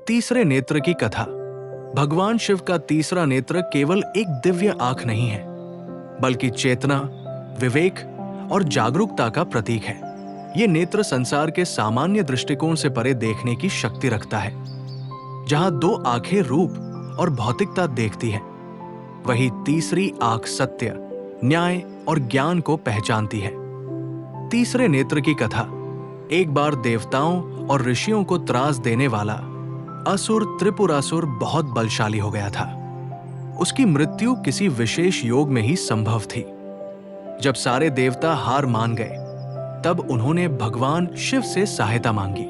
तीसरे नेत्र की कथा। भगवान शिव का तीसरा नेत्र केवल एक दिव्य आंख नहीं है, बल्कि चेतना, विवेक और जागरूकता का प्रतीक है। ये नेत्र संसार के सामान्य दृष्टिकोण से परे देखने की शक्ति रखता है। जहां दो आंखें रूप और भौतिकता देखती हैं, वही तीसरी आंख सत्य, न्याय और ज्ञान को पहचानती है। तीसरे नेत्र की कथा। एक बार देवताओं और ऋषियों को त्रास देने वाला असुर त्रिपुरासुर बहुत बलशाली हो गया था। उसकी मृत्यु किसी विशेष योग में ही संभव थी। जब सारे देवता हार मान गए, तब उन्होंने भगवान शिव से सहायता मांगी।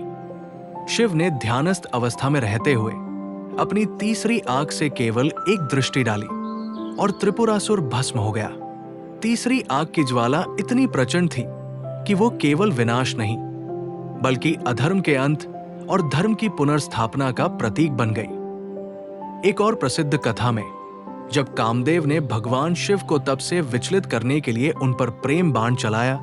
शिव ने ध्यानस्थ अवस्था में रहते हुए अपनी तीसरी आंख से केवल एक दृष्टि डाली और त्रिपुरासुर भस्म हो गया। तीसरी आंख की ज्वाला इतनी प्रचंड थी कि वो केवल विनाश नहीं, बल्कि अधर्म के अंत और धर्म की पुनर्स्थापना का प्रतीक बन गई। एक और प्रसिद्ध कथा में, जब कामदेव ने भगवान शिव को तप से विचलित करने के लिए उन पर प्रेम बाण चलाया,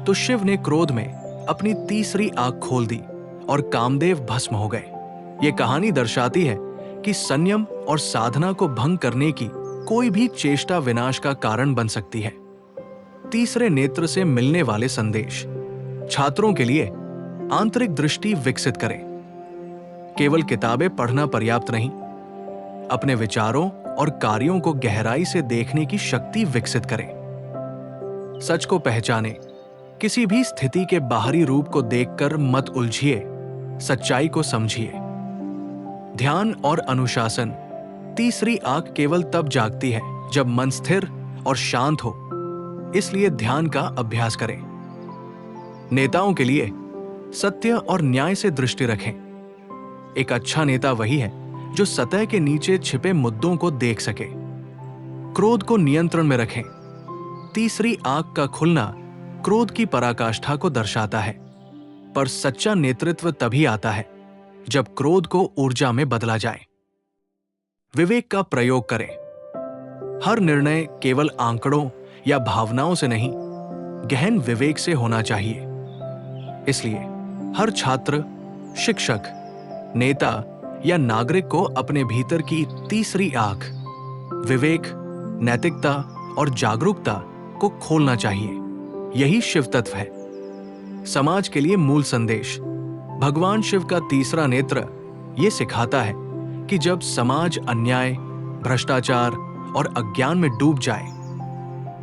तो शिव ने क्रोध में अपनी तीसरी आंख खोल दी और कामदेव भस्म हो गए। ये कहानी दर्शाती है कि संयम और साधना को भंग करने की कोई भी चेष्टा विनाश का कारण बन सकती है। तीसरे नेत्र से मिलने वाले संदेश। छात्रों के लिए आंतरिक दृष्टि विकसित करें। केवल किताबें पढ़ना पर्याप्त नहीं, अपने विचारों और कार्यों को गहराई से देखने की शक्ति विकसित करें। सच को पहचानें। किसी भी स्थिति के बाहरी रूप को देखकर मत उलझिए, सच्चाई को समझिए। ध्यान और अनुशासन। तीसरी आंख केवल तब जागती है जब मन स्थिर और शांत हो, इसलिए ध्यान का अभ्यास करें। नेताओं के लिए सत्य और न्याय से दृष्टि रखें। एक अच्छा नेता वही है जो सतह के नीचे छिपे मुद्दों को देख सके। क्रोध को नियंत्रण में रखें। तीसरी आंख का खुलना क्रोध की पराकाष्ठा को दर्शाता है, पर सच्चा नेतृत्व तभी आता है जब क्रोध को ऊर्जा में बदला जाए। विवेक का प्रयोग करें। हर निर्णय केवल आंकड़ों या भावनाओं से नहीं, गहन विवेक से होना चाहिए। इसलिए हर छात्र, शिक्षक, नेता या नागरिक को अपने भीतर की तीसरी आंख, विवेक, नैतिकता और जागरूकता को खोलना चाहिए। यही शिव तत्व है। समाज के लिए मूल संदेश। भगवान शिव का तीसरा नेत्र ये सिखाता है कि जब समाज अन्याय, भ्रष्टाचार और अज्ञान में डूब जाए,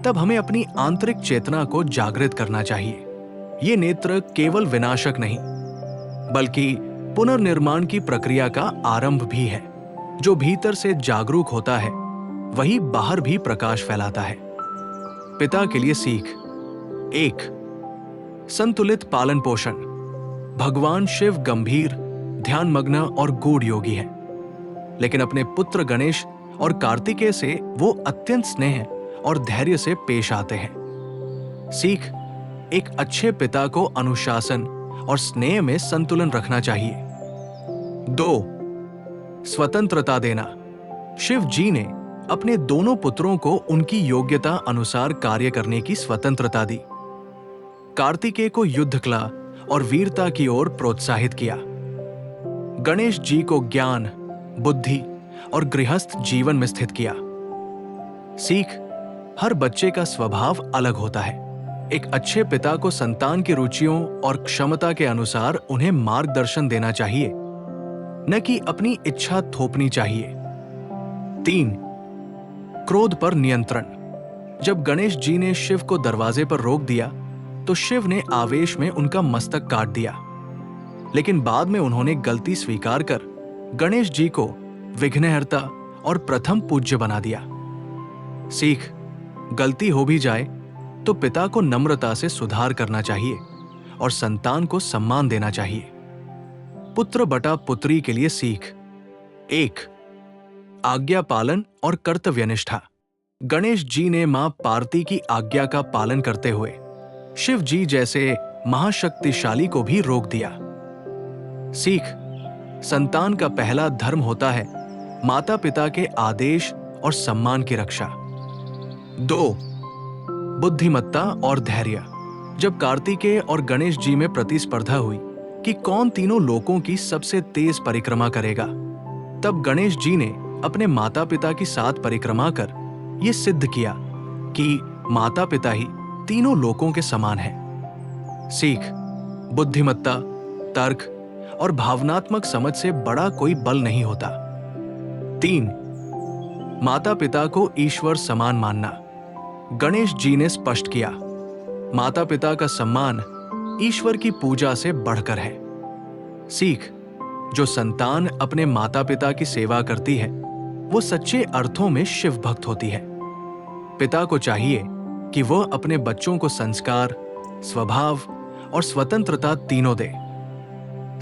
तब हमें अपनी आंतरिक चेतना को जागृत करना चाहिए। ये नेत्र केवल विनाशक नहीं, बल्कि पुनर्निर्माण की प्रक्रिया का आरंभ भी है। जो भीतर से जागरूक होता है, वही बाहर भी प्रकाश फैलाता है। पिता के लिए सीख। 1. संतुलित पालन पोषण। भगवान शिव गंभीर, ध्यानमग्न और गूढ़ योगी है, लेकिन अपने पुत्र गणेश और कार्तिकेय से वो अत्यंत स्नेह और धैर्य से पेश आते हैं। सीख। एक अच्छे पिता को अनुशासन और स्नेह में संतुलन रखना चाहिए। 2. स्वतंत्रता देना। शिव जी ने अपने दोनों पुत्रों को उनकी योग्यता अनुसार कार्य करने की स्वतंत्रता दी। कार्तिकेय को युद्ध कला और वीरता की ओर प्रोत्साहित किया। गणेश जी को ज्ञान, बुद्धि और गृहस्थ जीवन में स्थित किया। सीख। हर बच्चे का स्वभाव अलग होता है। एक अच्छे पिता को संतान की रुचियों और क्षमता के अनुसार उन्हें मार्गदर्शन देना चाहिए, न कि अपनी इच्छा थोपनी चाहिए। 3. क्रोध पर नियंत्रण। जब गणेश जी ने शिव को दरवाजे पर रोक दिया, तो शिव ने आवेश में उनका मस्तक काट दिया, लेकिन बाद में उन्होंने गलती स्वीकार कर गणेश जी को विघ्नहर्ता और प्रथम पूज्य बना दिया। सीख। गलती हो भी जाए तो पिता को नम्रता से सुधार करना चाहिए और संतान को सम्मान देना चाहिए। पुत्र बटा पुत्री के लिए सीख। 1. आज्ञा पालन और कर्तव्यनिष्ठा। गणेश जी ने मां पार्वती की आज्ञा का पालन करते हुए शिव जी जैसे महाशक्तिशाली को भी रोक दिया। सीख। संतान का पहला धर्म होता है माता पिता के आदेश और सम्मान की रक्षा। 2. बुद्धिमत्ता और धैर्य। जब कार्तिकेय और गणेश जी में प्रतिस्पर्धा हुई कि कौन तीनों लोकों की सबसे तेज परिक्रमा करेगा। तब गणेश जी ने अपने माता पिता की 7 परिक्रमा कर यह सिद्ध किया कि माता पिता ही तीनों लोकों के समान हैं। सीख, बुद्धिमत्ता, तर्क और भावनात्मक समझ से बड़ा कोई बल नहीं होता। 3. माता पिता को ईश्वर समान मानना। गणेश जी ने स्पष्ट किया, माता पिता का सम्मान ईश्वर की पूजा से बढ़कर है। सीख, जो संतान अपने माता पिता की सेवा करती है वो सच्चे अर्थों में शिव भक्त होती है। पिता को चाहिए कि वह अपने बच्चों को संस्कार, स्वभाव और स्वतंत्रता तीनों दे।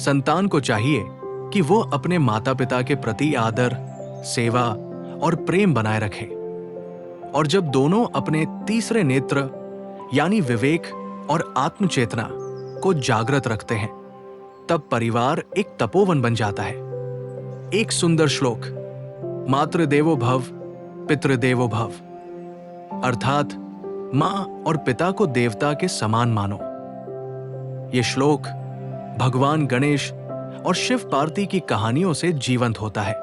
संतान को चाहिए कि वो अपने माता पिता के प्रति आदर, सेवा और प्रेम बनाए रखे। और जब दोनों अपने तीसरे नेत्र यानी विवेक और आत्मचेतना को जागृत रखते हैं तब परिवार एक तपोवन बन जाता है। एक सुंदर श्लोक, मातृदेवो भव पितृदेवो भव, अर्थात मां और पिता को देवता के समान मानो। यह श्लोक भगवान गणेश और शिव पार्वती की कहानियों से जीवंत होता है।